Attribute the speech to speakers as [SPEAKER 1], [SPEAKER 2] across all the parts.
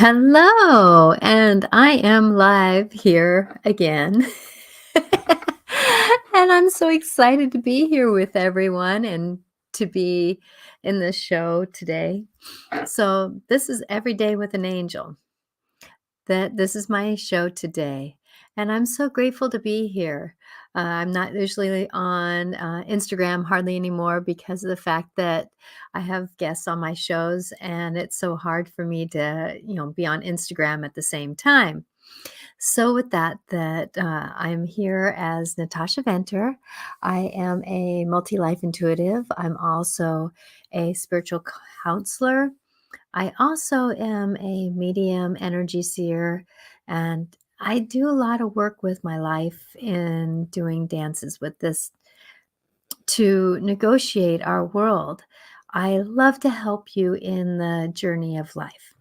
[SPEAKER 1] Hello, and I am live here again. And I'm so excited to be here with everyone and to be in this show today. So, this is Every Day with an Angel. This is my show today, and I'm so grateful to be here. I'm not usually on Instagram hardly anymore because of the fact that I have guests on my shows, and it's so hard for me to, be on Instagram at the same time. So with that, I'm here as Natasha Venter. I am a multi-life intuitive. I'm also a spiritual counselor. I also am a medium energy seer, and I do a lot of work with my life in doing dances with this to negotiate our world. I love to help you in the journey of life.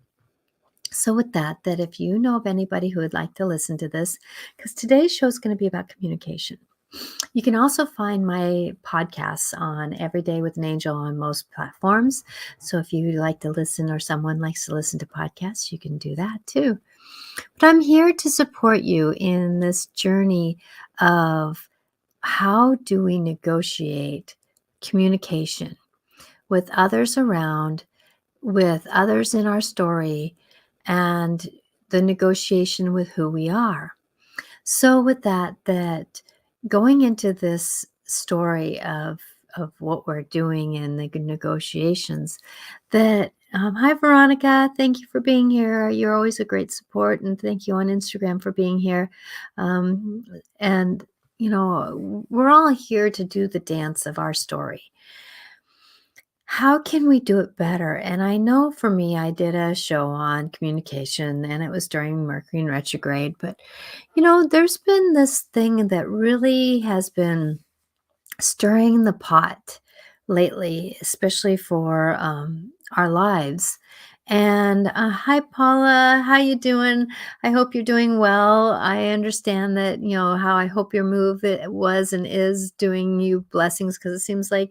[SPEAKER 1] So, with that, if you know of anybody who would like to listen to this, because today's show is going to be about communication. You can also find my podcasts on Every Day with an Angel on most platforms. So if you like to listen or someone likes to listen to podcasts, you can do that too. But I'm here to support you in this journey of how do we negotiate communication with others around, with others in our story, and the negotiation with who we are. So with that going into this story of what we're doing in the negotiations, hi Veronica, thank you for being here. You're always a great support, and thank you on Instagram for being here. And we're all here to do the dance of our story. How can we do it better? And I know for me, I did a show on communication and it was during Mercury in retrograde, but there's been this thing that really has been stirring the pot lately, especially for our lives. And hi, Paula, how you doing? I hope you're doing well. I understand that how I hope your move it was and is doing you blessings because it seems like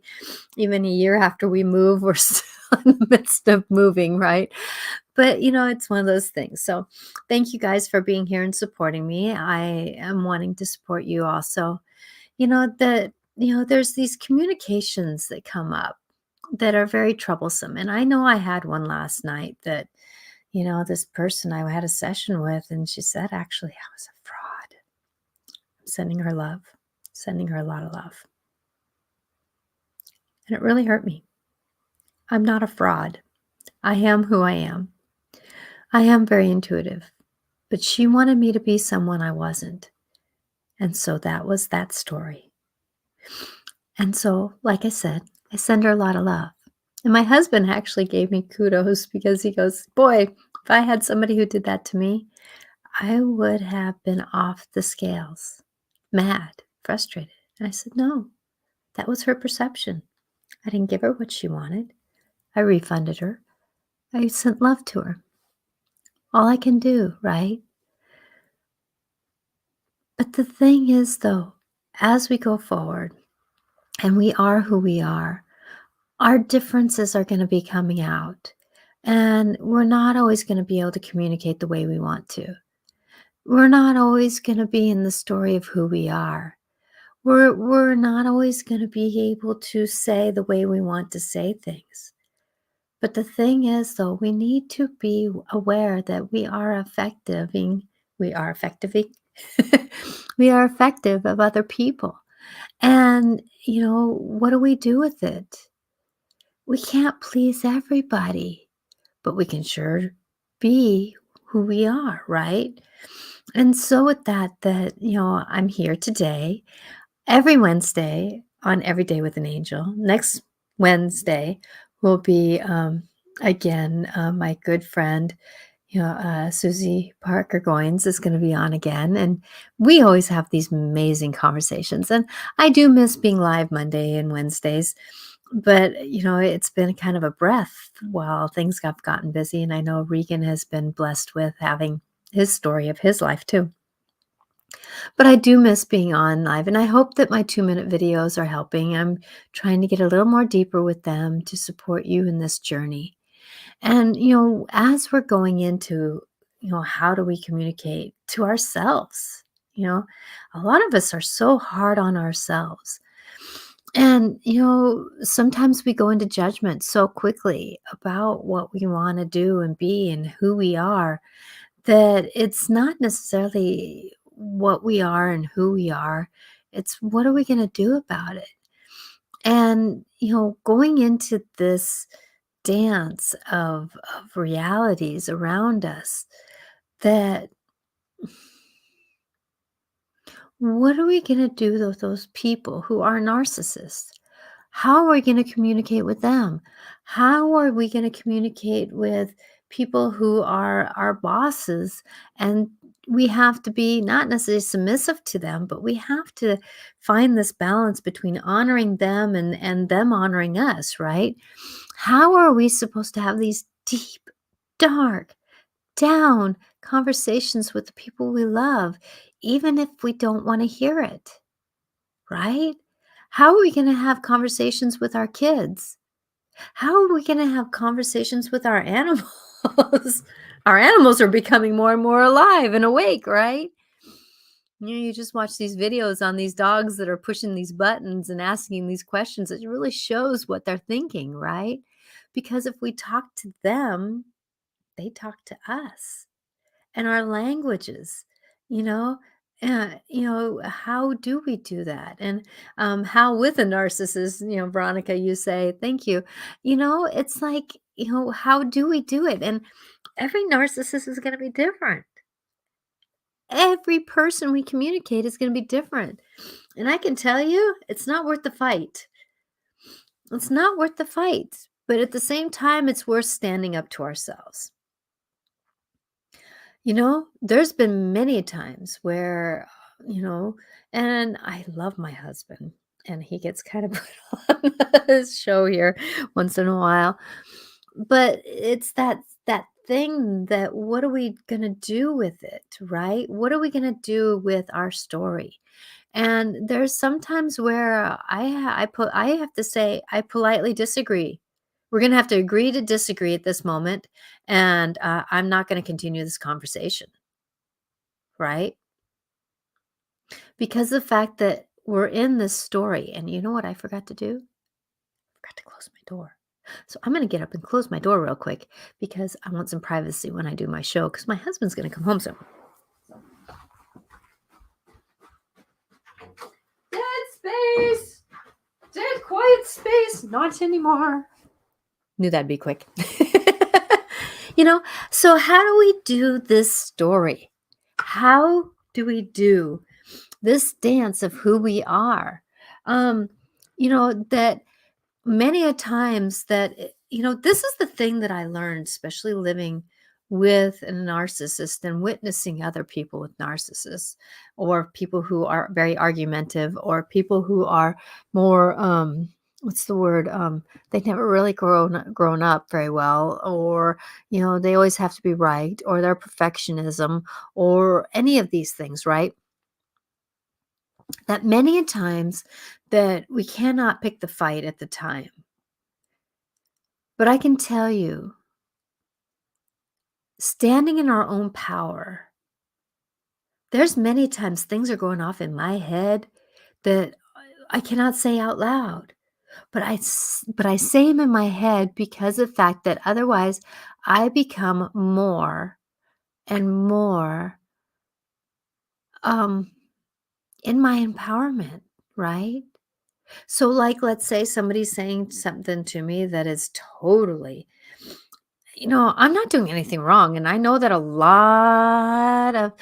[SPEAKER 1] even a year after we move, we're still in the midst of moving, right? But it's one of those things. So thank you guys for being here and supporting me. I am wanting to support you also. There's these communications that come up that are very troublesome. And I know I had one last night that, this person I had a session with, and she said, actually, I was a fraud. I'm sending her love, sending her a lot of love. And it really hurt me. I'm not a fraud. I am who I am. I am very intuitive, but she wanted me to be someone I wasn't. And so that was that story. And so, like I said, I send her a lot of love. And my husband actually gave me kudos because he goes, boy, if I had somebody who did that to me, I would have been off the scales, mad, frustrated. And I said, no, that was her perception. I didn't give her what she wanted. I refunded her. I sent love to her. All I can do, right? But the thing is, though, as we go forward and we are who we are, our differences are going to be coming out. And we're not always going to be able to communicate the way we want to. We're not always going to be in the story of who we are. We're not always going to be able to say the way we want to say things. But the thing is, though, we need to be aware that we are effectiving, we are effectiving, we are effective of other people. And, what do we do with it? We can't please everybody, but we can sure be who we are, right? And so with that, I'm here today, every Wednesday on Every Day with an Angel. Next Wednesday will be, again, my good friend, Susie Parker Goins is going to be on again. And we always have these amazing conversations. And I do miss being live Monday and Wednesdays. But, it's been kind of a breath while things have gotten busy. And I know Regan has been blessed with having his story of his life too. But I do miss being on live, and I hope that my 2-minute videos are helping. I'm trying to get a little more deeper with them to support you in this journey. And, as we're going into, how do we communicate to ourselves? You know, a lot of us are so hard on ourselves. And, sometimes we go into judgment so quickly about what we want to do and be and who we are that it's not necessarily what we are and who we are. It's what are we going to do about it? And, going into this dance of realities around us that what are we going to do with those people who are narcissists? How are we going to communicate with them? How are we going to communicate with people who are our bosses? And we have to be not necessarily submissive to them, but we have to find this balance between honoring them and them honoring us, right? How are we supposed to have these deep, dark, down conversations with the people we love, even if we don't want to hear it, right? How are we going to have conversations with our kids? How are we going to have conversations with our animals? Our animals are becoming more and more alive and awake, right? You just watch these videos on these dogs that are pushing these buttons and asking these questions. It really shows what they're thinking, right? Because if we talk to them, they talk to us and our languages, you know. How do we do that? And how with a narcissist, Veronica, you say, thank you. It's like, how do we do it? And every narcissist is going to be different. Every person we communicate is going to be different. And I can tell you, it's not worth the fight. It's not worth the fight. But at the same time, it's worth standing up to ourselves. There's been many times where, and I love my husband, and he gets kind of put on this show here once in a while. But it's that thing that what are we gonna do with it, right? What are we gonna do with our story? And there's sometimes where I have to say I politely disagree. We're gonna have to agree to disagree at this moment, and I'm not gonna continue this conversation, right? Because the fact that we're in this story, and you know what I forgot to do? I forgot to close my door. So I'm gonna get up and close my door real quick because I want some privacy when I do my show because my husband's gonna come home soon. Dead space! Dead quiet space! Not anymore. Knew that'd be quick. you know, so how do we do this story? How do we do this dance of who we are? Um, that many a times that, this is the thing that I learned, especially living with a narcissist and witnessing other people with narcissists or people who are very argumentative or people who are more, what's the word? They never really grown up very well, or, they always have to be right, or their perfectionism, or any of these things, right? That many a times that we cannot pick the fight at the time. But I can tell you, standing in our own power, there's many times things are going off in my head that I cannot say out loud. But I say them in my head because of the fact that otherwise I become more and more um, in my empowerment, right? So, like, let's say somebody's saying something to me that is totally, I'm not doing anything wrong. And I know that a lot of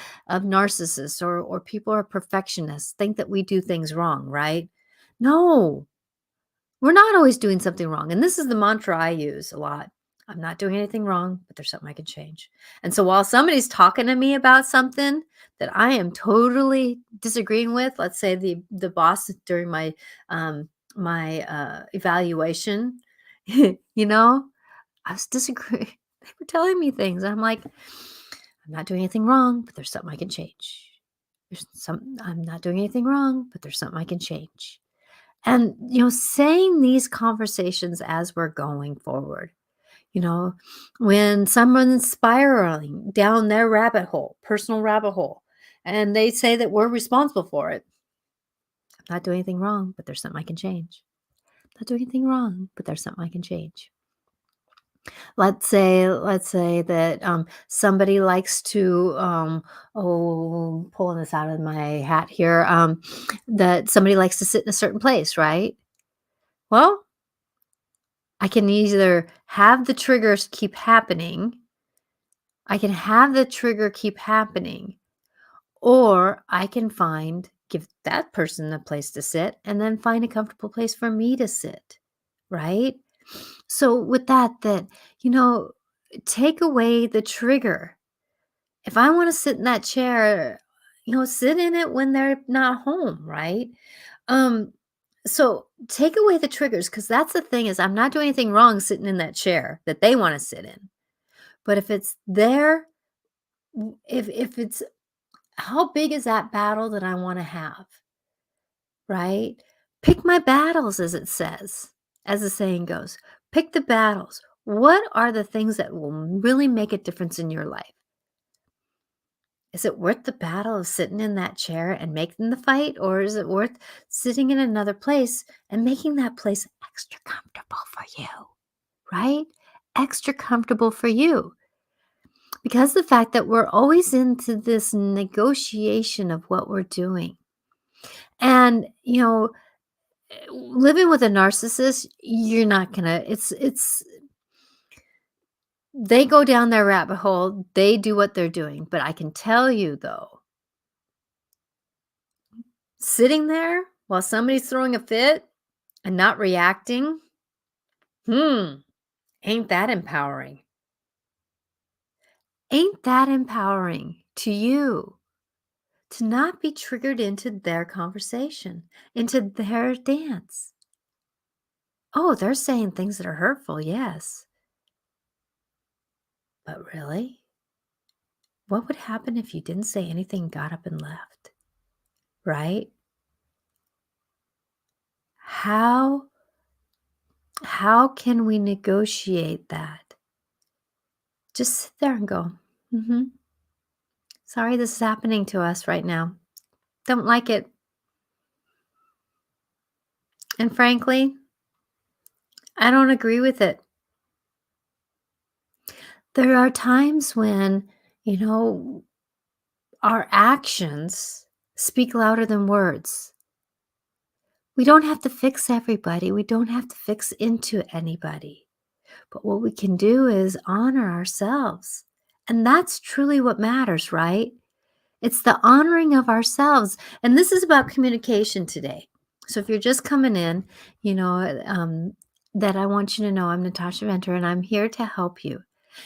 [SPEAKER 1] narcissists or people are perfectionists think that we do things wrong, right? No, we're not always doing something wrong. And this is the mantra I use a lot. I'm not doing anything wrong, but there's something I can change. And so while somebody's talking to me about something that I am totally disagreeing with, let's say the boss during my evaluation, you know, I was disagreeing. They were telling me things. And I'm like, I'm not doing anything wrong, but there's something I can change. I'm not doing anything wrong, but there's something I can change. And, saying these conversations as we're going forward, You know, when someone's spiraling down their rabbit hole, personal rabbit hole, and they say that we're responsible for it. I'm not doing anything wrong, but there's something I can change. Not doing anything wrong, but there's something I can change. Let's say that, somebody likes to, pulling this out of my hat here, that somebody likes to sit in a certain place, right? Well, I can either have the triggers keep happening, I can have the trigger keep happening, or I can give that person a place to sit and then find a comfortable place for me to sit, right? So with that, you know, take away the trigger. If I wanna sit in that chair, sit in it when they're not home, right? Um, so take away the triggers, because that's the thing is I'm not doing anything wrong sitting in that chair that they wanna sit in. But if it's there, if it's how big is that battle that I wanna have, right? Pick my battles, as it says, as the saying goes. Pick the battles. What are the things that will really make a difference in your life? Is it worth the battle of sitting in that chair and making the fight? Or is it worth sitting in another place and making that place extra comfortable for you, right? Extra comfortable for you. Because the fact that we're always into this negotiation of what we're doing. And, living with a narcissist, you're not gonna, they go down their rabbit hole, they do what they're doing. But I can tell you though, sitting there while somebody's throwing a fit and not reacting, hmm, ain't that empowering? Ain't that empowering to you to not be triggered into their conversation, into their dance? Oh, they're saying things that are hurtful, yes. But really? What would happen if you didn't say anything, got up and left? Right? How how can we negotiate that? Just sit there and go, "Mhm. Sorry this is happening to us right now. Don't like it. And frankly, I don't agree with it." There are times when, you know, our actions speak louder than words. We don't have to fix everybody. We don't have to fix into anybody. But what we can do is honor ourselves. And that's truly what matters, right? It's the honoring of ourselves. And this is about communication today. So if you're just coming in, you know, um, that I want you to know I'm Natasha Venter and I'm here to help you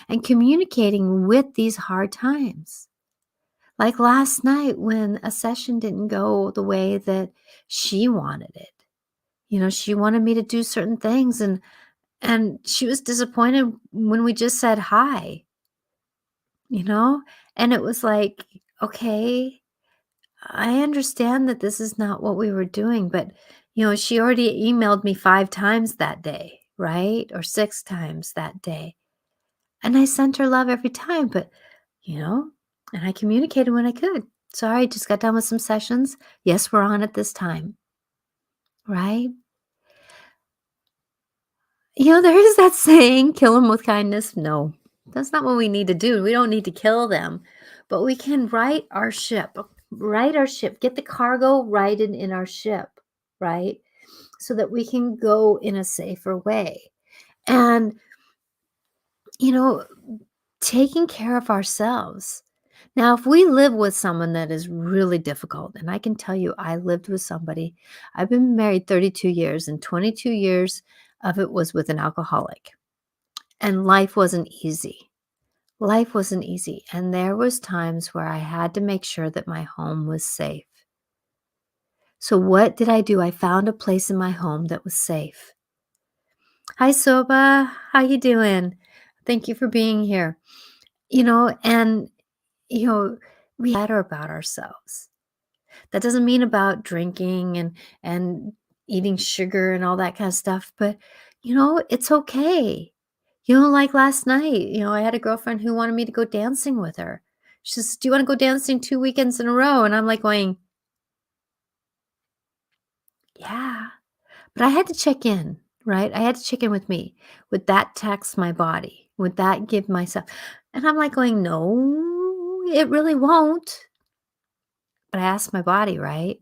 [SPEAKER 1] and communicating with these hard times. Like last night when a session didn't go the way that she wanted it. She wanted me to do certain things and she was disappointed when we just said hi, you know? And it was like, okay, I understand that this is not what we were doing, but she already emailed me 5 times that day, right? Or 6 times that day. And I sent her love every time, but you know, and I communicated when I could. Sorry, just got done with some sessions. Yes, we're on at this time, right? There is that saying, kill them with kindness. No, that's not what we need to do. We don't need to kill them, but we can right our ship, get the cargo righted in our ship, right? So that we can go in a safer way. And, you know, taking care of ourselves. Now, if we live with someone that is really difficult, and I can tell you, I lived with somebody, I've been married 32 years, and 22 years of it was with an alcoholic. And life wasn't easy. Life wasn't easy. And there was times where I had to make sure that my home was safe. So what did I do? I found a place in my home that was safe. Hi, Soba. How you doing? Thank you for being here. And you know, we better about ourselves. That doesn't mean about drinking and eating sugar and all that kind of stuff, but it's okay. Like last night, I had a girlfriend who wanted me to go dancing with her. She says, "Do you wanna go dancing 2 weekends in a row?" And I'm like going, "Yeah." But I had to check in, right? I had to check in with me. Would that tax my body? Would that give myself and I'm like going, "No, it really won't." But I asked my body, right?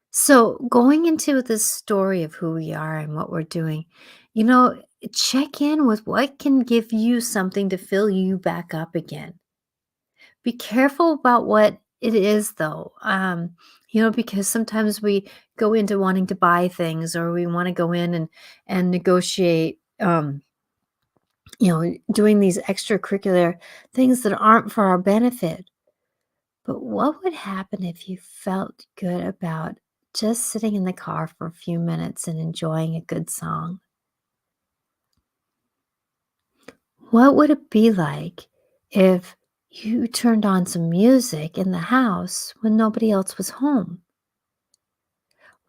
[SPEAKER 1] So, going into this story of who we are and what we're doing, you know, check in with what can give you something to fill you back up again. Be careful about what it is, though, because sometimes we go into wanting to buy things or we want to go in and negotiate, doing these extracurricular things that aren't for our benefit. But what would happen if you felt good about just sitting in the car for a few minutes and enjoying a good song? What would it be like if you turned on some music in the house when nobody else was home?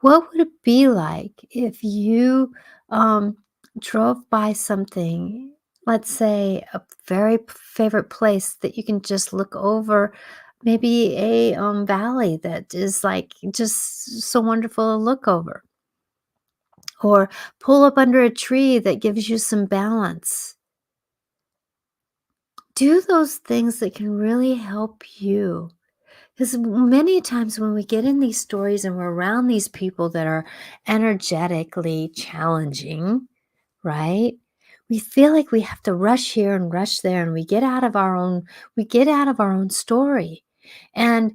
[SPEAKER 1] What would it be like if you um, drove by something, let's say a very favorite place that you can just look over, maybe a valley that is like just so wonderful to look over, or pull up under a tree that gives you some balance? Do those things that can really help you. Because many times when we get in these stories and we're around these people that are energetically challenging, right? We feel like we have to rush here and rush there, and we get out of our own story. And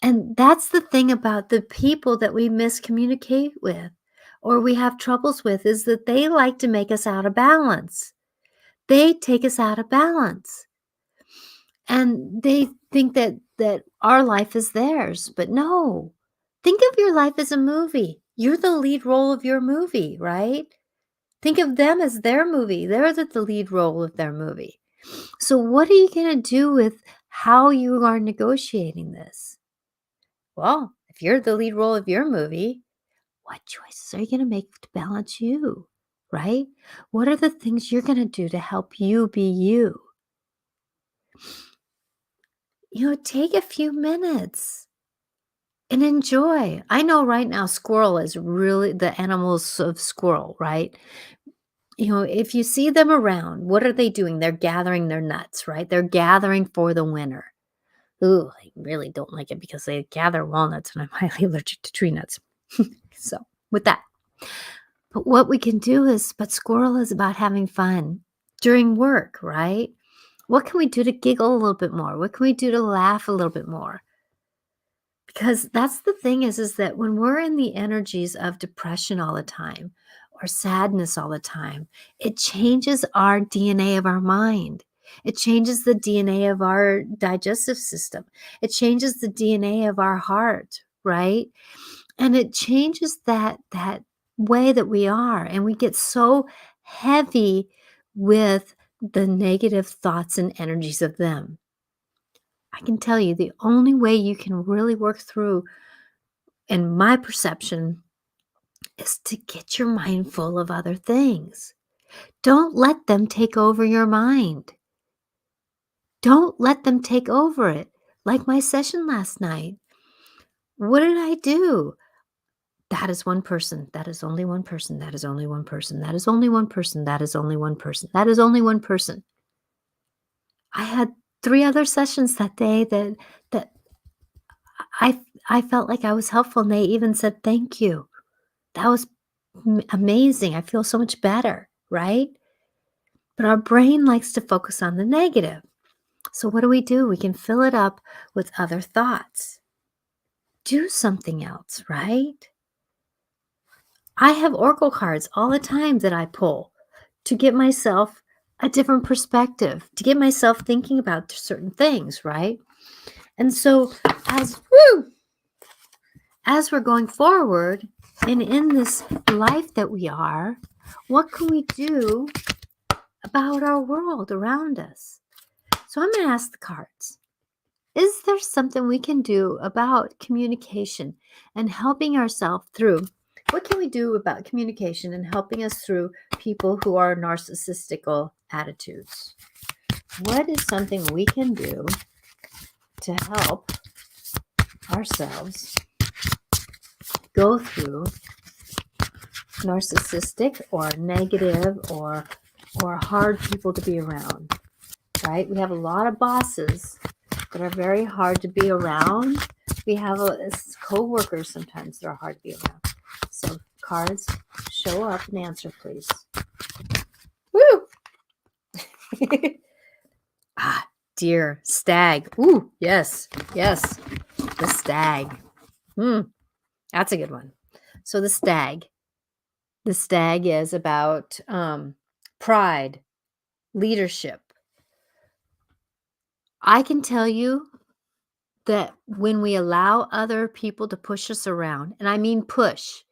[SPEAKER 1] that's the thing about the people that we miscommunicate with or we have troubles with is that they like to make us out of balance. They take us out of balance. And they think that our life is theirs, but no. Think of your life as a movie. You're the lead role of your movie, right? Think of them as their movie. They're the lead role of their movie. So what are you gonna do with how you are negotiating this? Well, if you're the lead role of your movie, what choices are you gonna make to balance you, right? What are the things you're gonna do to help you be you? Take a few minutes and enjoy. I know right now squirrel is really the animals of squirrel, right? If you see them around, what are they doing? They're gathering their nuts, right? They're gathering for the winter. Ooh, I really don't like it because they gather walnuts and I'm highly allergic to tree nuts. So, with that, but what we can do is, but squirrel is about having fun during work, right? What can we do to giggle a little bit more? What can we do to laugh a little bit more? Because that's the thing is that when we're in the energies of depression all the time or sadness all the time, it changes our DNA of our mind. It changes the DNA of our digestive system. It changes the DNA of our heart, right? And it changes that way that we are and we get so heavy with the negative thoughts and energies of them. I can tell you the only way you can really work through in my perception, is to get your mind full of other things. Don't let them take over your mind. Don't let them take over it. Like my session last night. What did I do? That is one person. That is only one person. That is only one person. That is only one person. That is only one person. That is only one person. I had 3 other sessions that day that I felt like I was helpful and they even said thank you. That was amazing. I feel so much better, right? But our brain likes to focus on the negative. So what do? We can fill it up with other thoughts. Do something else, right? I have oracle cards all the time that I pull to get myself a different perspective, to get myself thinking about certain things, right? And so as woo, as we're going forward and in this life that we are, what can we do about our world around us? So I'm going to ask the cards. Is there something we can do about communication and helping ourselves through What can we do about communication and helping us through people who are narcissistical attitudes? What is something we can do to help ourselves go through narcissistic or negative or hard people to be around, right? We have a lot of bosses that are very hard to be around. We have co-workers sometimes that are hard to be around. So cards, show up and answer, please. Woo! Deer, stag. Ooh, yes, yes. The stag. That's a good one. So the stag. The stag is about pride, leadership. I can tell you that when we allow other people to push us around, and I mean push,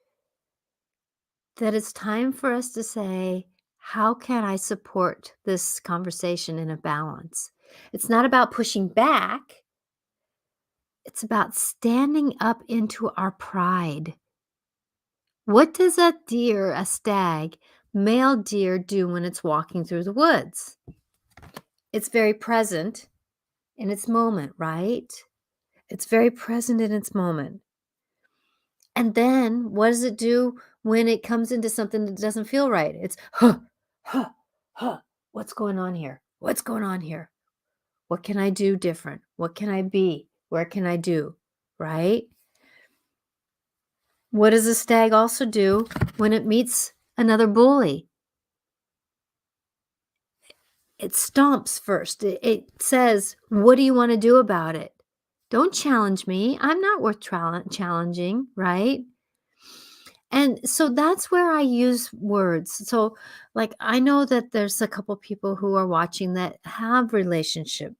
[SPEAKER 1] that it's time for us to say, how can I support this conversation in a balance? It's not about pushing back. It's about standing up into our pride. What does a deer, a stag, male deer do when it's walking through the woods? It's very present in its moment, right? It's very present in its moment. And then what does it do when it comes into something that doesn't feel right? It's, huh, huh, huh. What's going on here? What's going on here? What can I do different? What can I be? Where can I do? Right? What does a stag also do when it meets another bully? It stomps first. It says, what do you want to do about it? Don't challenge me. I'm not worth challenging, right? And so that's where I use words. So, like, I know that there's a couple people who are watching that have relationship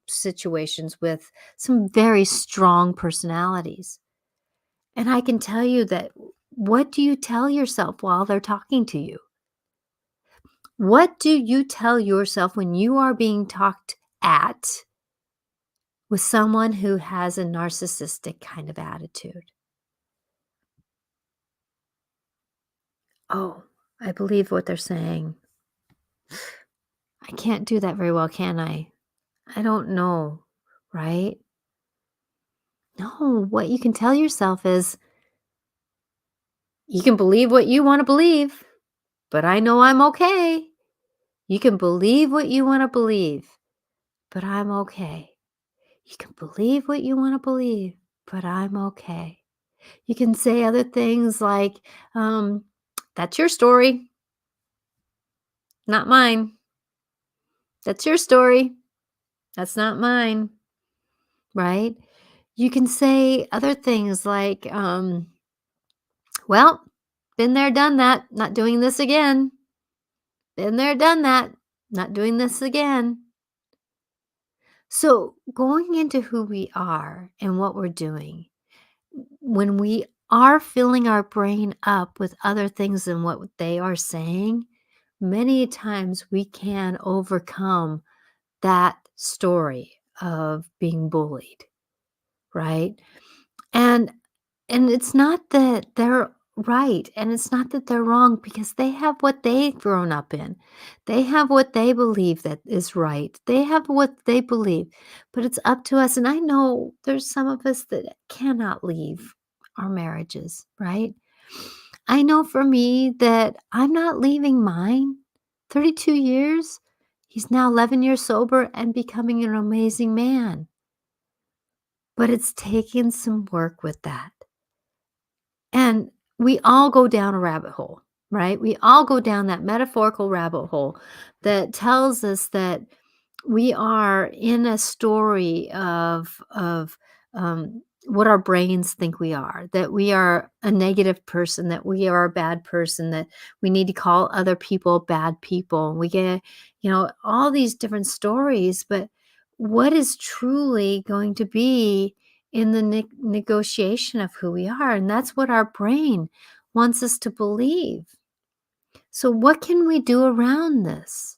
[SPEAKER 1] situations with some very strong personalities. And I can tell you that what do you tell yourself while they're talking to you? What do you tell yourself when you are being talked at with someone who has a narcissistic kind of attitude? Oh, I believe what they're saying. I can't do that very well, can I? I don't know, right? No, what you can tell yourself is you can believe what you want to believe, but I know I'm okay. You can believe what you want to believe, but I'm okay. You can believe what you want to believe, but I'm okay. You can say other things like, that's your story, not mine. That's your story. That's not mine, right? You can say other things like, well, been there, done that, not doing this again. Been there, done that, not doing this again. So, going into who we are and what we're doing, when we are filling our brain up with other things than what they are saying, many times we can overcome that story of being bullied, right? And it's not that they're right, and it's not that they're wrong because they have what they've grown up in. They have what they believe that is right. They have what they believe, but it's up to us, and I know there's some of us that cannot leave our marriages, right? I know for me that I'm not leaving mine. 32 years, he's now 11 years sober and becoming an amazing man, but it's taken some work with that. And we all go down a rabbit hole, right? We all go down that metaphorical rabbit hole that tells us that we are in a story of what our brains think we are, that we are a negative person, that we are a bad person, that we need to call other people bad people. We get, all these different stories, but what is truly going to be in the negotiation of who we are? And that's what our brain wants us to believe. So, what can we do around this?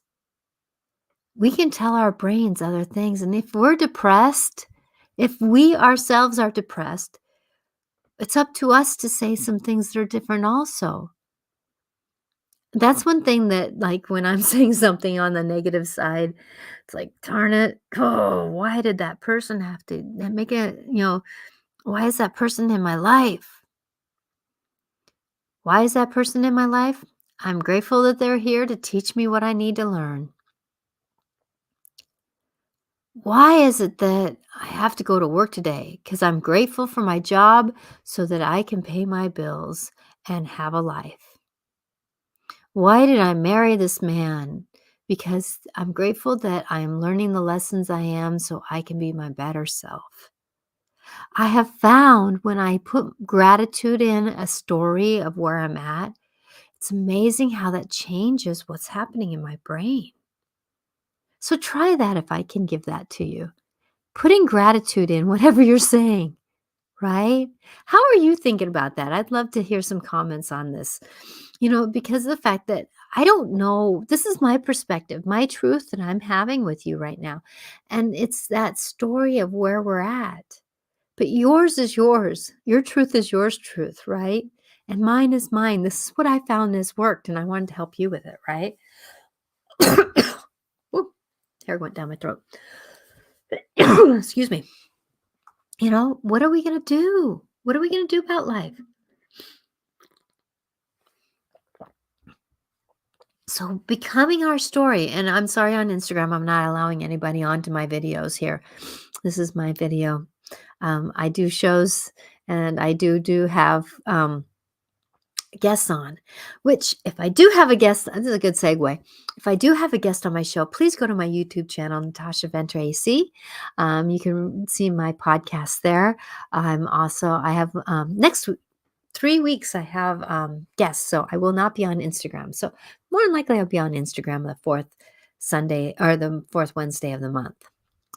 [SPEAKER 1] We can tell our brains other things. And if we're depressed, if we ourselves are depressed, it's up to us to say some things that are different also. That's one thing that, like, when I'm saying something on the negative side, it's like, "Darn it. Oh, why did that person have to make it, why is that person in my life? Why is that person in my life? I'm grateful that they're here to teach me what I need to learn. Why is it that I have to go to work today? Because I'm grateful for my job so that I can pay my bills and have a life. Why did I marry this man? Because I'm grateful that I am learning the lessons I am so I can be my better self. I have found when I put gratitude in a story of where I'm at, it's amazing how that changes what's happening in my brain. So try that if I can give that to you. Putting gratitude in whatever you're saying, right? How are you thinking about that? I'd love to hear some comments on this. Because of the fact that I don't know, this is my perspective, my truth that I'm having with you right now. And it's that story of where we're at. But yours is yours. Your truth is yours truth, right? And mine is mine. This is what I found has worked, and I wanted to help you with it, right? Woo, hair went down my throat. Excuse me. What are we going to do? What are we going to do about life? So becoming our story, and I'm sorry on Instagram, I'm not allowing anybody onto my videos here. This is my video. I do shows and I do have guests on, which if I do have a guest, this is a good segue. If I do have a guest on my show, please go to my YouTube channel, Natasha Venter AC. You can see my podcast there. I have next 3 weeks I have guests, so I will not be on Instagram. So more than likely I'll be on Instagram the fourth Sunday or the fourth Wednesday of the month.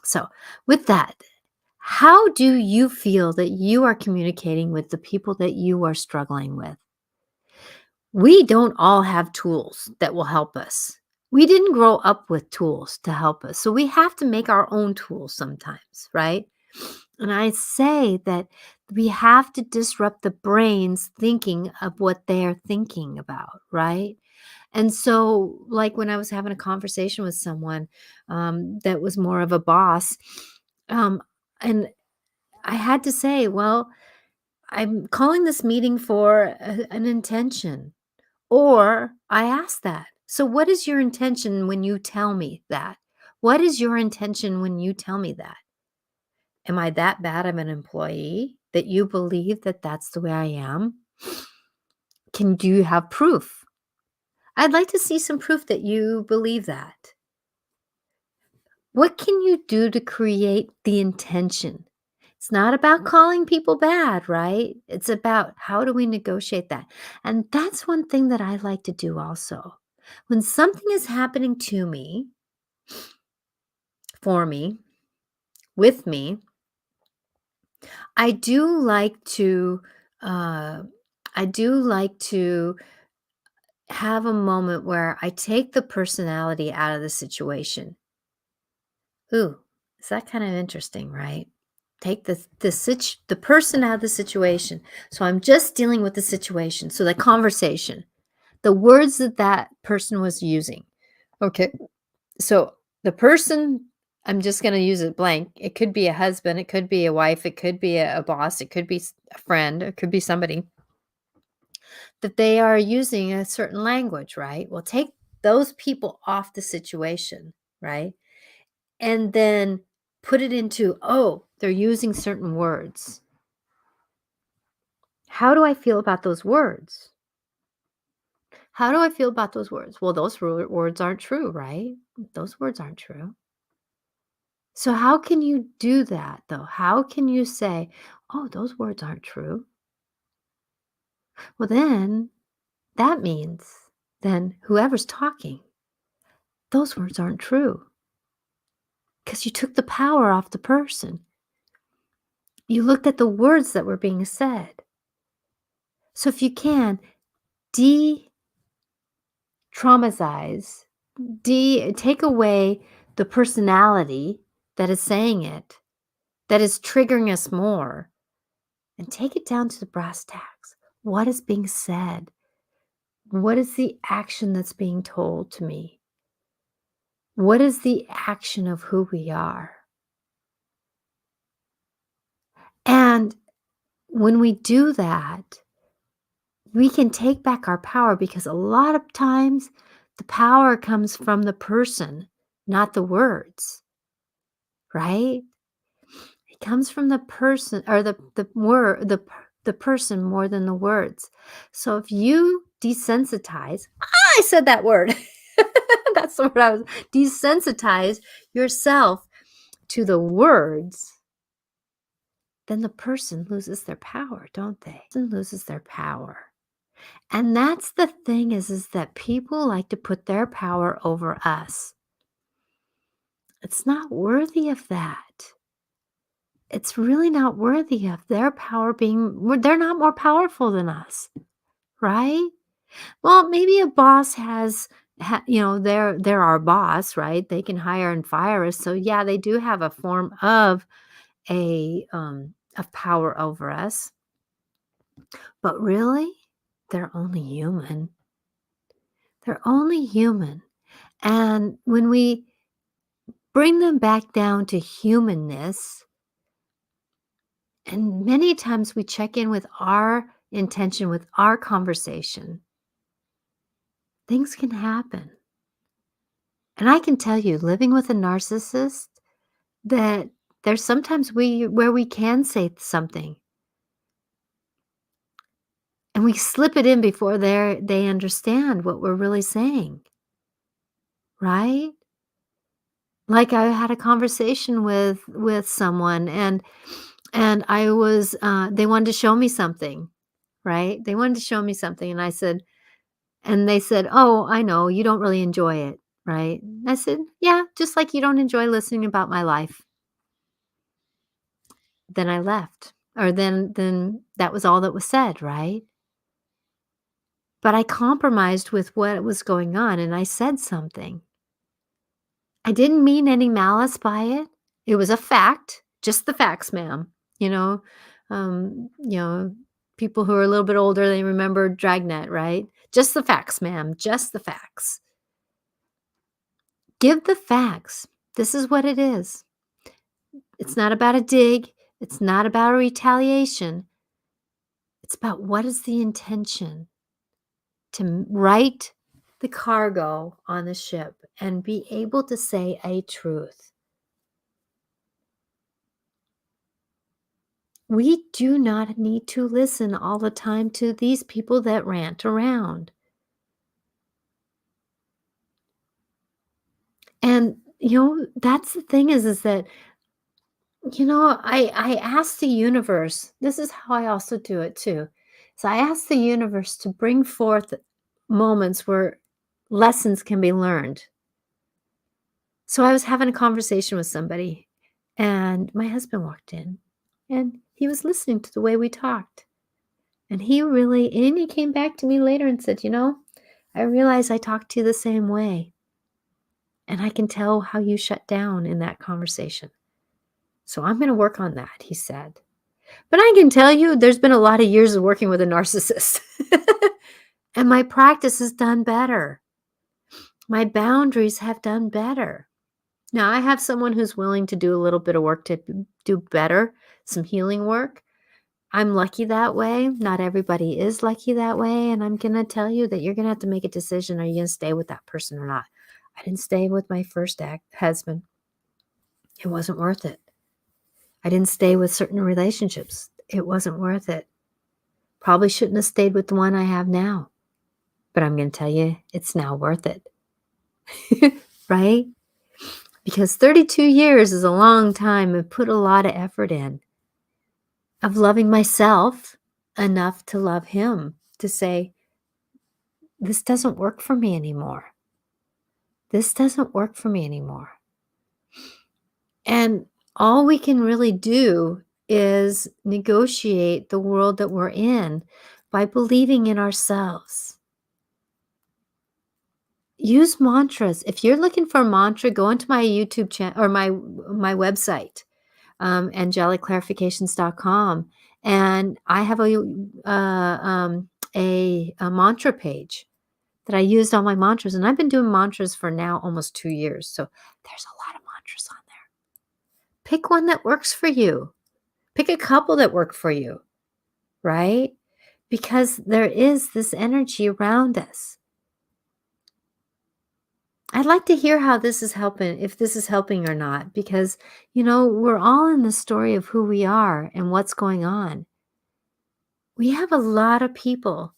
[SPEAKER 1] So with that, how do you feel that you are communicating with the people that you are struggling with? We don't all have tools that will help us. We didn't grow up with tools to help us. So we have to make our own tools sometimes, right? And I say that we have to disrupt the brain's thinking of what they're thinking about, right? And so, like when I was having a conversation with someone that was more of a boss, um, and I had to say, well, I'm calling this meeting for an intention. Or I ask that. So, what is your intention when you tell me that? What is your intention when you tell me that? Am I that bad of an employee that you believe that that's the way I am? Do you have proof? I'd like to see some proof that you believe that. What can you do to create the intention? It's not about calling people bad, right? It's about how do we negotiate that? And that's one thing that I like to do also. When something is happening to me, for me, with me, I do like to uh I do like to have a moment where I take the personality out of the situation. Ooh, is that kind of interesting, right? Take the person out of the situation. So I'm just dealing with the situation. So the conversation, the words that that person was using. Okay. So the person, I'm just going to use it blank. It could be a husband, it could be a wife, it could be a boss, it could be a friend, it could be somebody that they are using a certain language, right? Well, take those people off the situation, right? And then put it into, oh, they're using certain words. How do I feel about those words? How do I feel about those words? Well, those words aren't true, right? Those words aren't true. So, how can you do that though? How can you say, oh, those words aren't true? Well, then that means then whoever's talking, those words aren't true because you took the power off the person. You looked at the words that were being said. So, if you can, de traumatize, take away the personality that is saying it, that is triggering us more. and take it down to the brass tacks. What is being said? What is the action that's being told to me? What is the action of who we are? And when we do that, we can take back our power because a lot of times the power comes from the person, not the words, right? It comes from the person or the word the person more than the words. So if you desensitize, I said that word. That's the word I was desensitize yourself to the words, then the person loses their power, don't they? Person loses their power. And that's the thing is that people like to put their power over us. It's not worthy of that. It's really not worthy of their power they're not more powerful than us, right? Well, maybe a boss they're our boss, right? They can hire and fire us. So yeah, they do have a form of power over us. But really, they're only human. They're only human. And when we bring them back down to humanness, and many times we check in with our intention, with our conversation, things can happen. And I can tell you, living with a narcissist, that there's sometimes where we can say something and we slip it in before they understand what we're really saying, right? Like I had a conversation with someone and I was they wanted to show me something, right? They wanted to show me something and I said and they said, "Oh, I know, you don't really enjoy it." Right? I said, "Yeah, just like you don't enjoy listening about my life." Then I left. Or then that was all that was said, right? But I compromised with what was going on and I said something. I didn't mean any malice by it. It was a fact, just the facts, ma'am. You know, um, you know, people who are a little bit older, they remember Dragnet, right? Just the facts, ma'am, just the facts. Give the facts. This is what it is. It's not about a dig. It's not about a retaliation. It's about what is the intention to write the cargo on the ship and be able to say a truth. We do not need to listen all the time to these people that rant around. And, that's the thing is that, I ask the universe, this is how I also do it too. So I ask the universe to bring forth moments where lessons can be learned. So I was having a conversation with somebody and my husband walked in and he was listening to the way we talked. And he came back to me later and said, I realize I talk to you the same way. And I can tell how you shut down in that conversation. So I'm going to work on that, he said. But I can tell you, there's been a lot of years of working with a narcissist. And my practice has done better. My boundaries have done better. Now, I have someone who's willing to do a little bit of work to do better, some healing work. I'm lucky that way. Not everybody is lucky that way. And I'm going to tell you that you're going to have to make a decision. Are you going to stay with that person or not? I didn't stay with my first husband. It wasn't worth it. I didn't stay with certain relationships. It wasn't worth it. Probably shouldn't have stayed with the one I have now. But I'm going to tell you, it's now worth it. Right? Because 32 years is a long time and put a lot of effort in of loving myself enough to love him, to say, this doesn't work for me anymore. This doesn't work for me anymore. And all we can really do is negotiate the world that we're in by believing in ourselves. Use mantras. If you're looking for a mantra, go into my YouTube channel or my website, angeliclarifications.com, And I have a mantra page that I used all my mantras, and I've been doing mantras for now almost 2 years, so there's a lot of mantras on there. Pick one that works for you. Pick a couple that work for you, right? Because there is this energy around us. I'd like to hear how this is helping, if this is helping or not, because, we're all in the story of who we are and what's going on. We have a lot of people.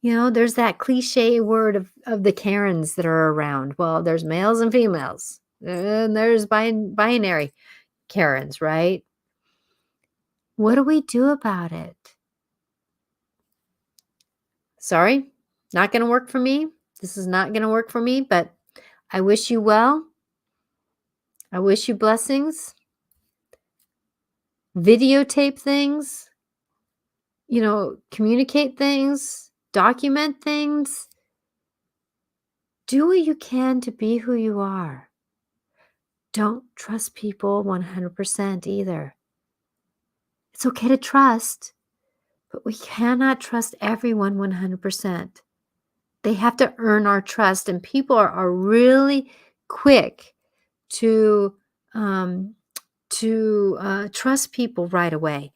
[SPEAKER 1] There's that cliche word of the Karens that are around. Well, there's males and females, and there's binary Karens, right? What do we do about it? Sorry, not going to work for me. This is not going to work for me, but I wish you well. I wish you blessings. Videotape things, communicate things, document things. Do what you can to be who you are. Don't trust people 100% either. It's okay to trust, but we cannot trust everyone 100%. They have to earn our trust, and people are really quick to um, trust people right away.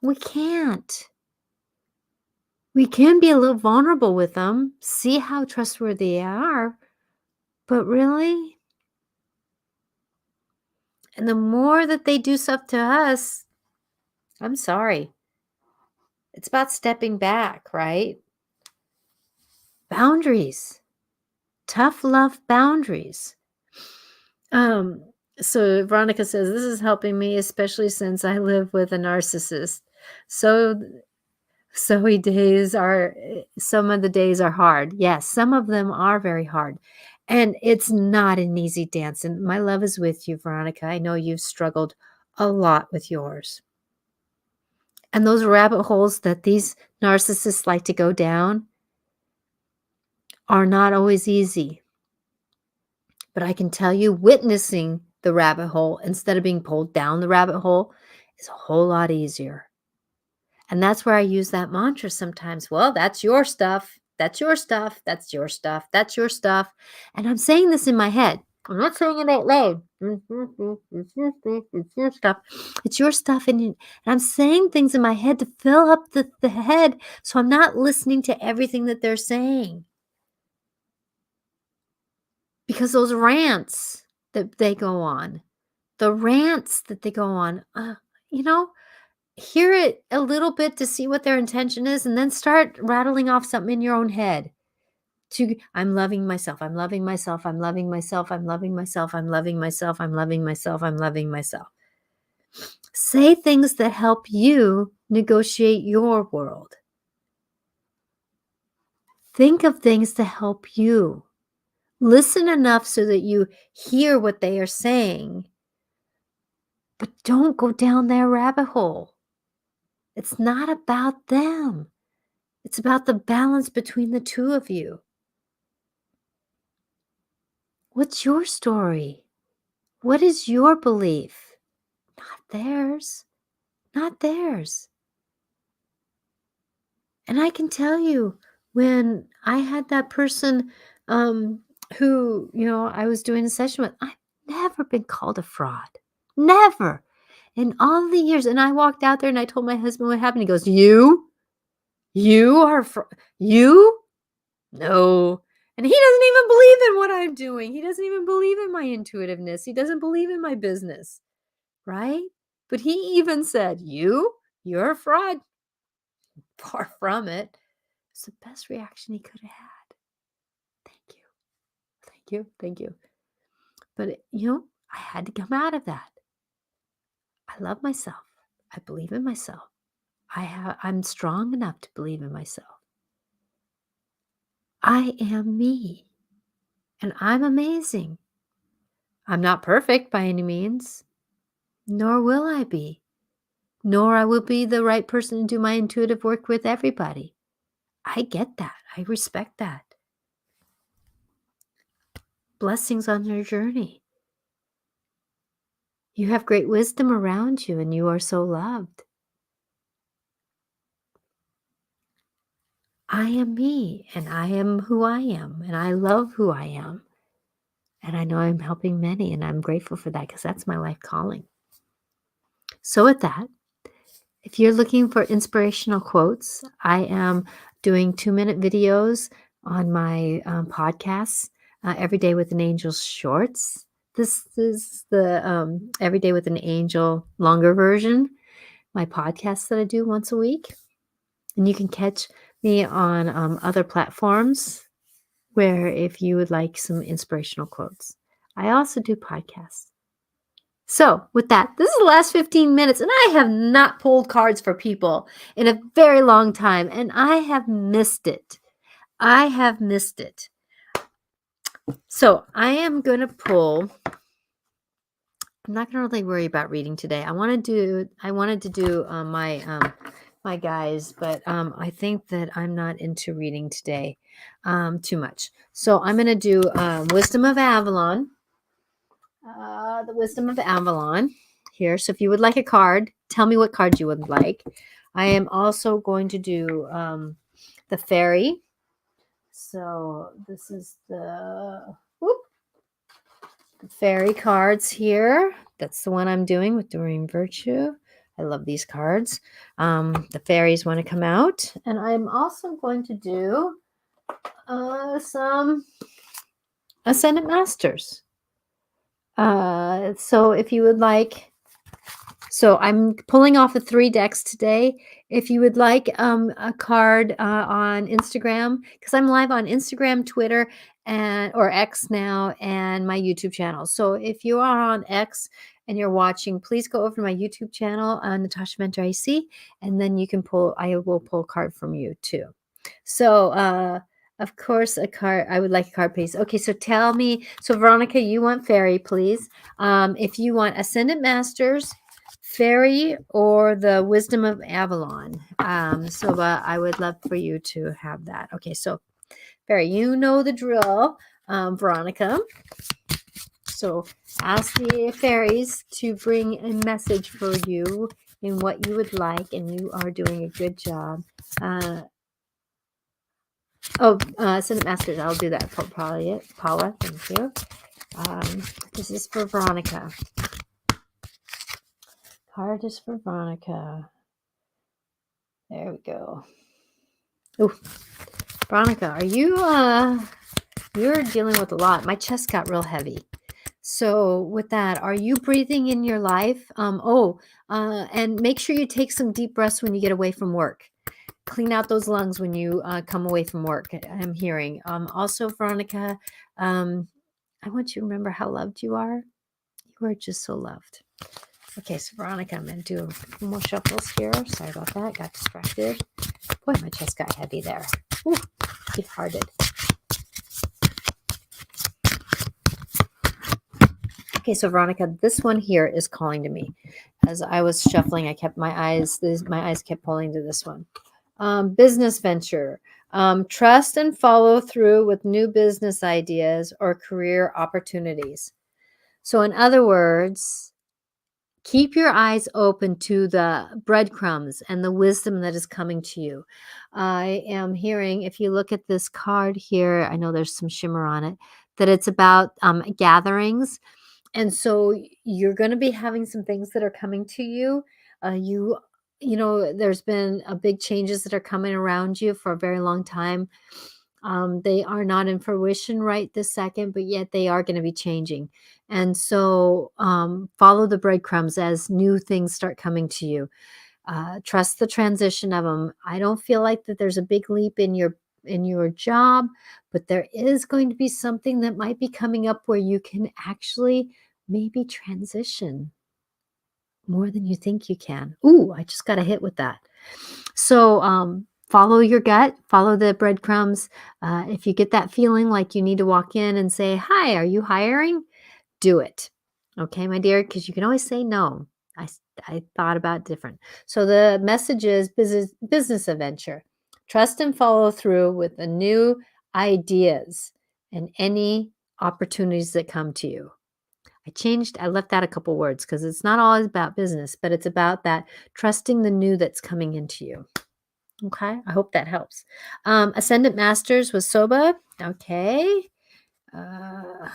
[SPEAKER 1] We can't. We can be a little vulnerable with them, see how trustworthy they are, but really? And the more that they do stuff to us, I'm sorry. It's about stepping back, right? Boundaries. Tough love boundaries. Um, so Veronica says, this is helping me, especially since I live with a narcissist. So some of the days are hard. Yes, some of them are very hard. And it's not an easy dance. And my love is with you, Veronica. I know you've struggled a lot with yours. And those rabbit holes that these narcissists like to go down are not always easy. But I can tell you, witnessing the rabbit hole instead of being pulled down the rabbit hole is a whole lot easier. And that's where I use that mantra sometimes. Well, that's your stuff. That's your stuff. That's your stuff. That's your stuff. And I'm saying this in my head. I'm not saying it out loud. It's your stuff. It's your stuff. And I'm saying things in my head to fill up the head, so I'm not listening to everything that they're saying. Because those rants that they go on, hear it a little bit to see what their intention is, and then start rattling off something in your own head. I'm loving myself. I'm loving myself. I'm loving myself. I'm loving myself. I'm loving myself. I'm loving myself. I'm loving myself. Say things that help you negotiate your world. Think of things to help you. Listen enough so that you hear what they are saying, but don't go down their rabbit hole. It's not about them. It's about the balance between the two of you. What's your story? What is your belief? Not theirs. Not theirs. And I can tell you, when I had that person who, I was doing a session with, I've never been called a fraud. Never. In all the years. And I walked out there and I told my husband what happened. He goes, You? You are you? No. And he doesn't even believe in what I'm doing. He doesn't even believe in my intuitiveness. He doesn't believe in my business, right? But he even said, You're a fraud. Far from it. It's the best reaction he could have had. Thank you. Thank you. Thank you. But, I had to come out of that. I love myself. I believe in myself. I'm strong enough to believe in myself. I am me. And I'm amazing. I'm not perfect by any means, nor will I be. Nor I will be the right person to do my intuitive work with everybody. I get that. I respect that. Blessings on your journey. You have great wisdom around you, and you are so loved. I am me, and I am who I am, and I love who I am. And I know I'm helping many, and I'm grateful for that because that's my life calling. So, with that, if you're looking for inspirational quotes, I am doing 2-minute videos on my podcasts, Every Day with an Angel shorts. This is the Every Day with an Angel longer version, my podcast that I do once a week. And you can catch me on other platforms where if you would like some inspirational quotes. I also do podcasts. So, with that, this is the last 15 minutes, and I have not pulled cards for people in a very long time, and I have missed it. I have missed it. So, I am going to pull. I'm not going to really worry about reading today. I wanted to do my guys, but I think that I'm not into reading today too much. So, I'm going to do Wisdom of Avalon. The Wisdom of Avalon here. So if you would like a card, tell me what card you would like. I am also going to do the fairy. So this is the fairy cards here. That's the one I'm doing with Doreen Virtue. I love these cards. The fairies want to come out. And I'm also going to do some Ascendant Masters. So if you would like, so I'm pulling off the 3 decks today. If you would like a card on Instagram, because I'm live on Instagram, Twitter, or X now, and my YouTube channel. So if you are on X and you're watching, please go over to my YouTube channel, Natasha Mentor AC, and then you can pull. I will pull a card from you too. So of course, a card. I would like a card, please. Okay, so tell me. So Veronica, you want fairy, please. If you want Ascendant Masters, fairy, or the Wisdom of Avalon. I would love for you to have that. Okay, so fairy, you know the drill, Veronica. So ask the fairies to bring a message for you in what you would like, and you are doing a good job. Ascendant Masters, I'll do that. Paula, thank you. This is for Veronica. Card is for Veronica. There we go. Oh, Veronica, are you, you're dealing with a lot. My chest got real heavy. So with that, are you breathing in your life? And make sure you take some deep breaths when you get away from work. Clean out those lungs when you come away from work, I'm hearing. Also, Veronica, I want you to remember how loved you are. You are just so loved. Okay, so Veronica, I'm going to do a few more shuffles here. Sorry about that. Got distracted. Boy, my chest got heavy there. Ooh, deep-hearted. Okay, so Veronica, this one here is calling to me. As I was shuffling, my eyes kept pulling to this one. Business venture. Trust and follow through with new business ideas or career opportunities. So in other words, keep your eyes open to the breadcrumbs and the wisdom that is coming to you. I am hearing, if you look at this card here, I know there's some shimmer on it, that it's about gatherings. And so you're going to be having some things that are coming to you. You know, there's been big changes that are coming around you for a very long time. They are not in fruition right this second, but yet they are going to be changing. And so follow the breadcrumbs as new things start coming to you. Trust the transition of them. I don't feel like that there's a big leap in your job, but there is going to be something that might be coming up where you can actually maybe transition more than you think you can. Ooh, I just got a hit with that. So follow your gut, follow the breadcrumbs. If you get that feeling like you need to walk in and say, "Hi, are you hiring?" Do it. Okay, my dear, because you can always say no. I thought about different. So the message is business adventure. Trust and follow through with the new ideas and any opportunities that come to you. I left out a couple words because it's not always about business, but it's about that trusting the new that's coming into you. Okay, I hope that helps. Ascendant Masters was Soba. Okay. Uh,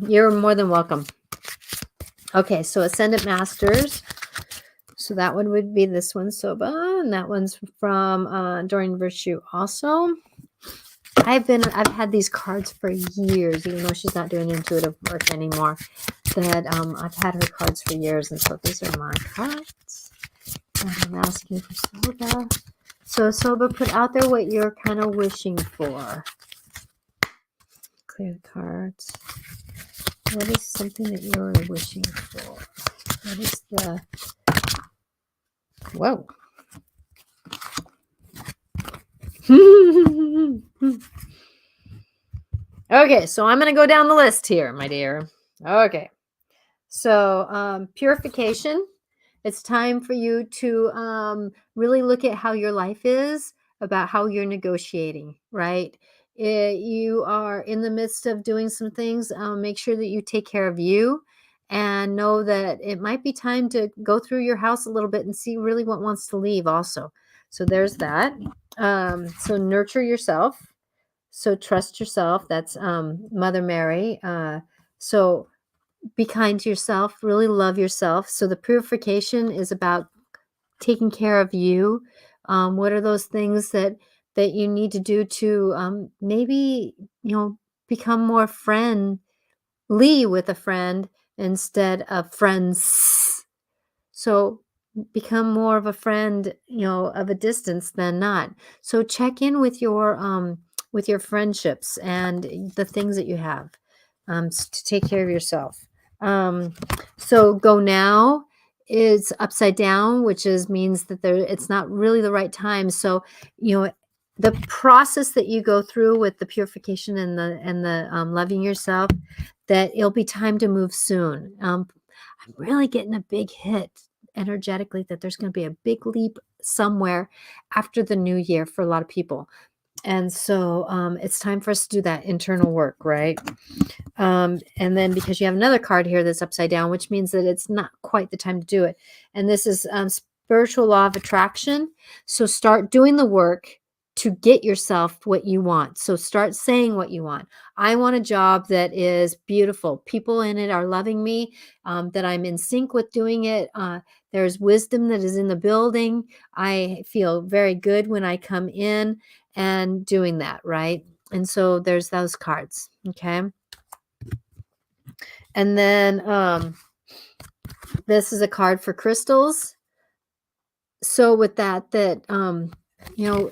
[SPEAKER 1] you're more than welcome. Okay, so Ascendant Masters. So that one would be this one, Soba, and that one's from Doreen Virtue also. I've had these cards for years, even though she's not doing intuitive work anymore. That I've had her cards for years, and so these are my cards. And I'm asking for Soba. So Soba, put out there what you're kind of wishing for. Clear the cards. What is something that you're wishing for? What is the... Whoa. Okay, so I'm going to go down the list here, my dear. Okay. So purification. It's time for you to really look at how your life is, about how you're negotiating, right? You are in the midst of doing some things. Make sure that you take care of you and know that it might be time to go through your house a little bit and see really what wants to leave also. So there's that. So nurture yourself. So trust yourself. That's Mother Mary. So be kind to yourself, really love yourself. So the purification is about taking care of you. What are those things that you need to do to maybe, become more friendly with a friend instead of friends? So become more of a friend, of a distance than not. So check in with your friendships and the things that you have, to take care of yourself. So go now is upside down, which means that it's not really the right time. So, the process that you go through with the purification and the loving yourself, that it'll be time to move soon. I'm really getting a big hit energetically that there's going to be a big leap somewhere after the new year for a lot of people. And so it's time for us to do that internal work, right? And then because you have another card here that's upside down, which means that it's not quite the time to do it. And this is spiritual law of attraction. So start doing the work to get yourself what you want. So start saying what you want. I want a job that is beautiful. People in it are loving me, that I'm in sync with doing it. There's wisdom that is in the building. I feel very good when I come in and doing that, right? And so there's those cards, okay? And then this is a card for crystals. So with that,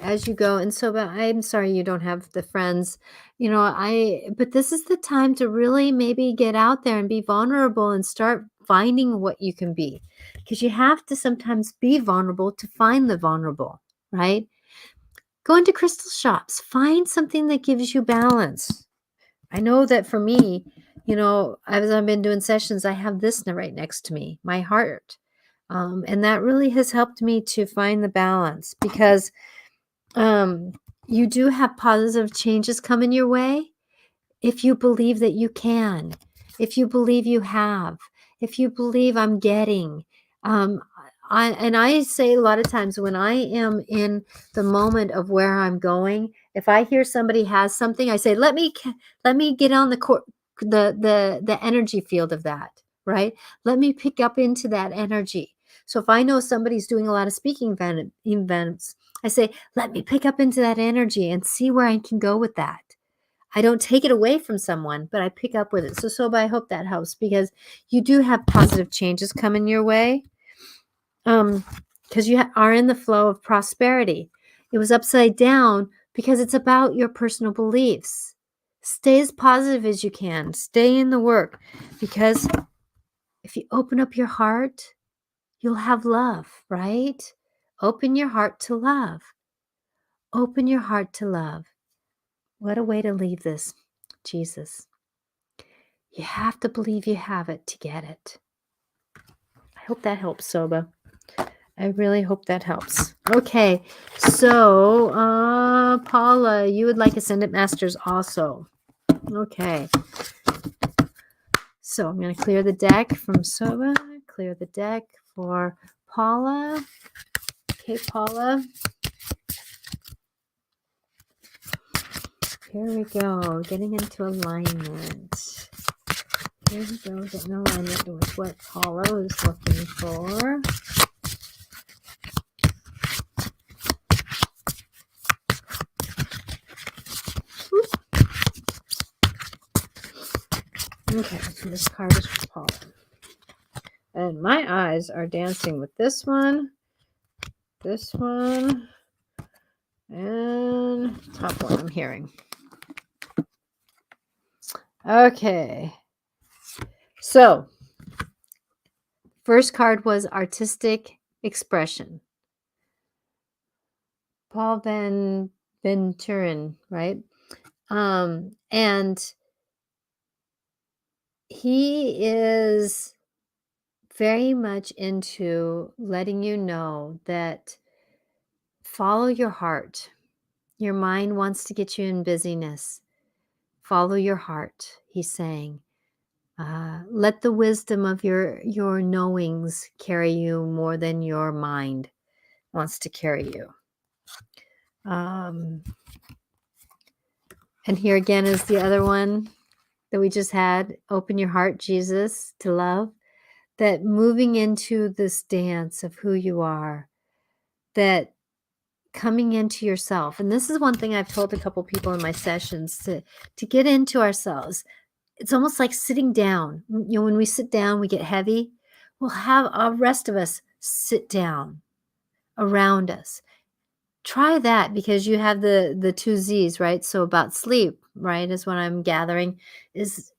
[SPEAKER 1] as you go, and so, but I'm sorry you don't have the friends, but this is the time to really maybe get out there and be vulnerable and start finding what you can be, because you have to sometimes be vulnerable to find the vulnerable, right? Go into crystal shops, find something that gives you balance. I know that for me, as I've been doing sessions, I have this right next to me, my heart. And that really has helped me to find the balance, because you do have positive changes coming your way if you believe that you can, if you believe you have, if you believe I'm getting. I say a lot of times when I am in the moment of where I'm going, if I hear somebody has something, I say, let me get on the energy field of that, right? Let me pick up into that energy. So if I know somebody's doing a lot of speaking events, I say, let me pick up into that energy and see where I can go with that. I don't take it away from someone, but I pick up with it. So Soba, I hope that helps, because you do have positive changes coming your way. Because you are in the flow of prosperity. It was upside down because it's about your personal beliefs. Stay as positive as you can. Stay in the work, because if you open up your heart, you'll have love, right? Open your heart to love. Open your heart to love. What a way to leave this, Jesus. You have to believe you have it to get it. I hope that helps, Soba. I really hope that helps. Okay, so Paula, you would like Ascendant Masters also. Okay. So I'm going to clear the deck from Soba, clear the deck for Paula. Okay, Paula. Here we go. Getting into alignment. Here we go. Getting alignment with what Paula is looking for. Okay, so this card is for Paula. And my eyes are dancing with this one, and top one I'm hearing. Okay. So, first card was artistic expression. Paul Van Venturen, right? And he is very much into letting you know that follow your heart. Your mind wants to get you in busyness. Follow your heart, he's saying. Let the wisdom of your knowings carry you more than your mind wants to carry you. And here again is the other one that we just had. Open your heart, Jesus, to love. That moving into this dance of who you are, that coming into yourself. And this is one thing I've told a couple people in my sessions, to get into ourselves. It's almost like sitting down. You know, when we sit down, we get heavy. We'll have the rest of us sit down around us. Try that, because you have the two Z's, right? So about sleep, right, is what I'm gathering, is,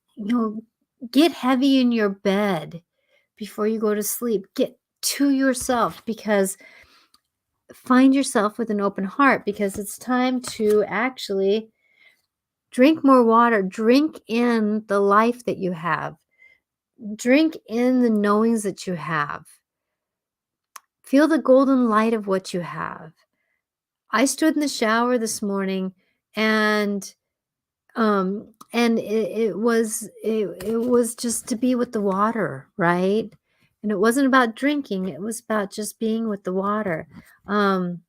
[SPEAKER 1] get heavy in your bed before you go to sleep. Get to yourself, because find yourself with an open heart, because it's time to actually drink more water. Drink in the life that you have. Drink in the knowings that you have. Feel the golden light of what you have. I stood in the shower this morning, and it was just to be with the water, right? And it wasn't about drinking, it was about just being with the water. And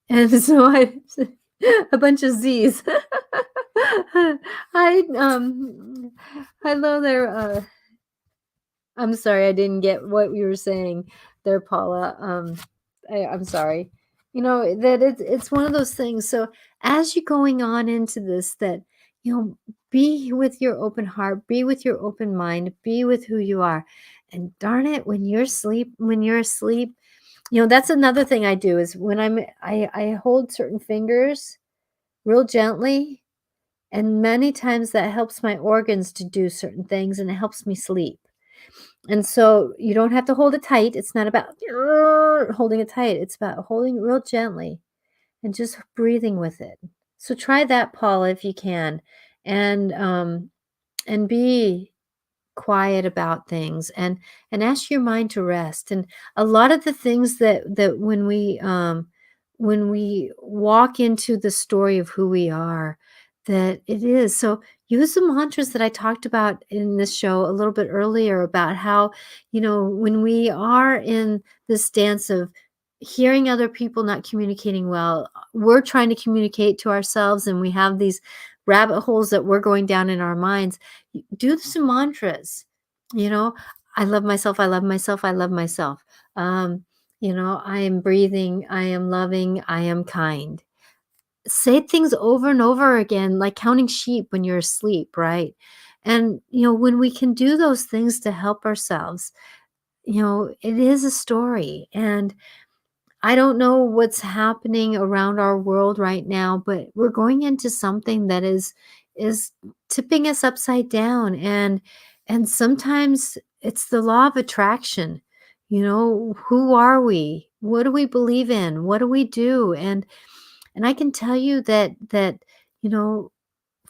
[SPEAKER 1] so I a bunch of Z's. Hello there. I'm sorry, I didn't get what you were saying there, Paula. I'm sorry. That it's one of those things. So as you're going on into this, that, be with your open heart, be with your open mind, be with who you are. And darn it, when you're asleep, that's another thing I do, is when I hold certain fingers real gently, and many times that helps my organs to do certain things, and it helps me sleep. And so you don't have to hold it tight. It's not about holding it tight. It's about holding it real gently and just breathing with it. So try that, Paula, if you can, and be quiet about things, and ask your mind to rest. And a lot of the things that when we walk into the story of who we are, that it is. So use the mantras that I talked about in this show a little bit earlier, about how, when we are in this dance of hearing other people not communicating well, we're trying to communicate to ourselves, and we have these rabbit holes that we're going down in our minds. Do some mantras. I love myself, I love myself, I love myself. I am breathing, I am loving, I am kind. Say things over and over again, like counting sheep when you're asleep, right? And, when we can do those things to help ourselves, it is a story. And I don't know what's happening around our world right now, but we're going into something that is tipping us upside down. And sometimes it's the law of attraction. Who are we? What do we believe in? What do we do? And I can tell you that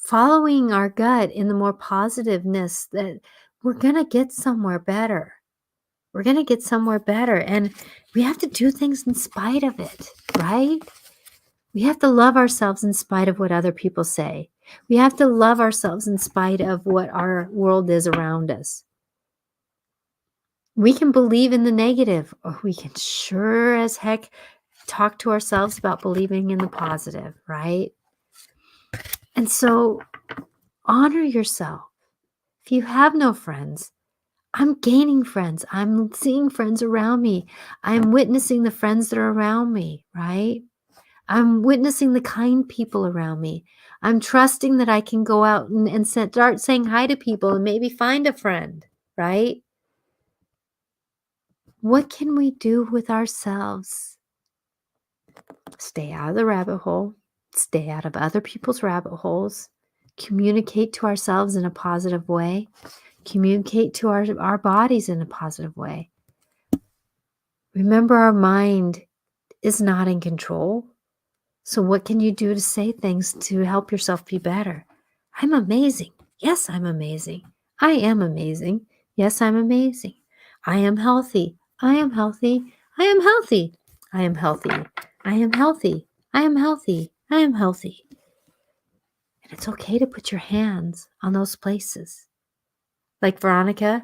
[SPEAKER 1] following our gut in the more positiveness, that we're going to get somewhere better. We're going to get somewhere better. And we have to do things in spite of it, right? We have to love ourselves in spite of what other people say. We have to love ourselves in spite of what our world is around us. We can believe in the negative, or we can sure as heck talk to ourselves about believing in the positive, right? And so honor yourself. If you have no friends, I'm gaining friends. I'm seeing friends around me. I'm witnessing the friends that are around me, right? I'm witnessing the kind people around me. I'm trusting that I can go out and start saying hi to people and maybe find a friend, right? What can we do with ourselves? Stay out of the rabbit hole, stay out of other people's rabbit holes, communicate to ourselves in a positive way, communicate to our bodies in a positive way. Remember, our mind is not in control. So what can you do to say things to help yourself be better? I'm amazing. Yes, I'm amazing. I am amazing. Yes, I'm amazing. I am healthy. I am healthy. I am healthy. I am healthy. I am healthy. I am healthy. I am healthy. And it's okay to put your hands on those places. Like Veronica,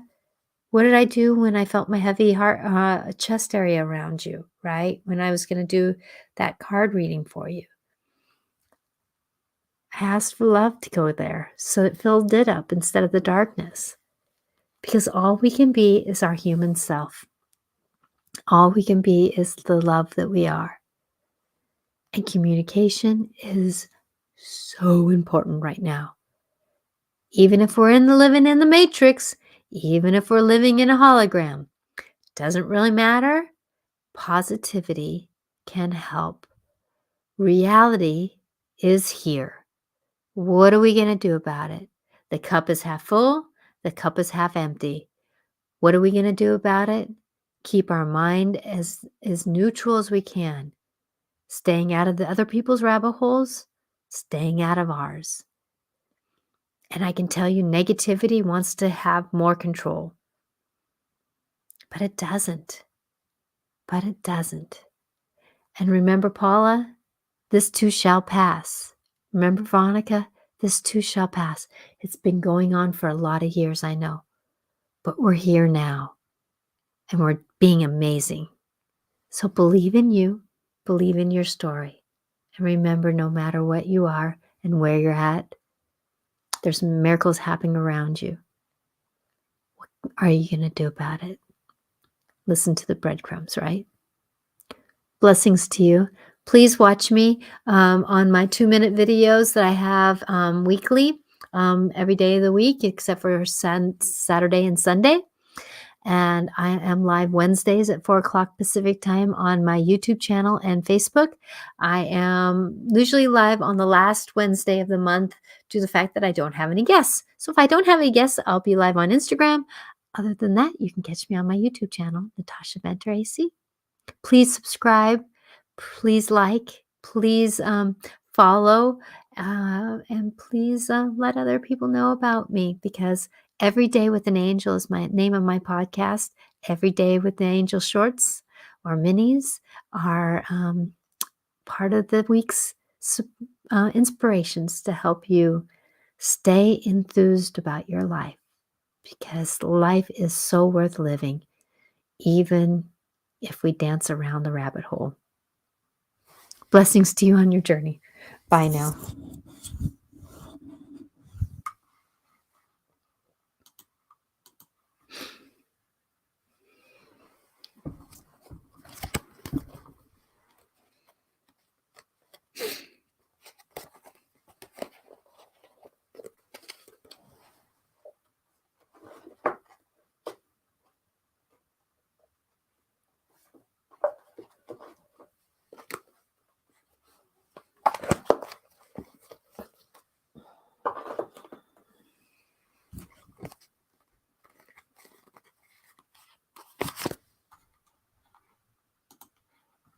[SPEAKER 1] what did I do when I felt my heavy heart, chest area around you, right? When I was going to do that card reading for you. I asked for love to go there so it filled it up instead of the darkness. Because all we can be is our human self. All we can be is the love that we are. And communication is so important right now. Even if we're living in the matrix, even if we're living in a hologram, doesn't really matter. Positivity can help. Reality is here. What are we going to do about it? The cup is half full. The cup is half empty. What are we going to do about it? Keep our mind as neutral as we can. Staying out of the other people's rabbit holes, staying out of ours. And I can tell you, negativity wants to have more control. But it doesn't. But it doesn't. And remember, Paula, this too shall pass. Remember, Veronica, this too shall pass. It's been going on for a lot of years, I know. But we're here now. And we're being amazing. So believe in you. Believe in your story. And remember, no matter what you are and where you're at, there's miracles happening around you. What are you going to do about it? Listen to the breadcrumbs, right? Blessings to you. Please watch me on my 2-minute videos that I have weekly, every day of the week, except for Saturday and Sunday. And I am live Wednesdays at 4 o'clock Pacific time on my YouTube channel and Facebook. I am usually live on the last Wednesday of the month due to the fact that I don't have any guests. So if I don't have any guests, I'll be live on Instagram. Other than that, you can catch me on my YouTube channel, Natasha Venter AC. Please subscribe. Please like. Please follow. And please let other people know about me, because Every Day with an Angel is my name of my podcast. Every Day with the Angel shorts or minis are part of the week's inspirations to help you stay enthused about your life, because life is so worth living, even if we dance around the rabbit hole. Blessings to you on your journey. Bye now.